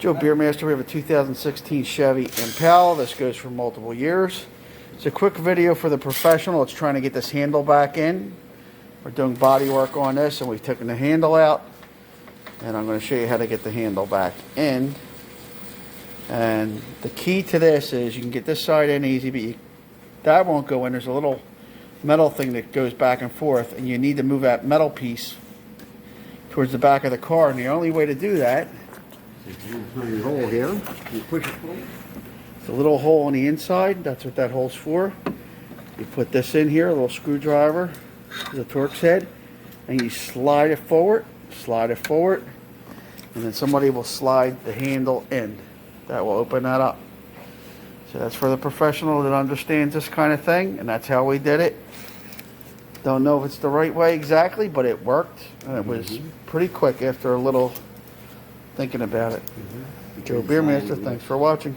Joe Beermaster. We have a 2016 Chevy Impala. This goes for multiple years. It's a quick video for the professional. It's trying to get this handle back in. We're doing body work on this, and we've taken the handle out. And I'm going to show you how to get the handle back in. And the key to this is you can get this side in easy, but that won't go in. There's a little metal thing that goes back and forth, and you need to move that metal piece towards the back of the car. And the only way to do that, you hole here, you push it forward. it's a little hole on the inside. That's what that hole's for. You put this in here, a little screwdriver, the Torx head, and you slide it forward, and then somebody will slide the handle in. That will open that up. So that's for the professional that understands this kind of thing, and that's how we did it. Don't know if it's the right way exactly, but it worked, and it was pretty quick after a little thinking about it. Joe Beermaster, thanks for watching.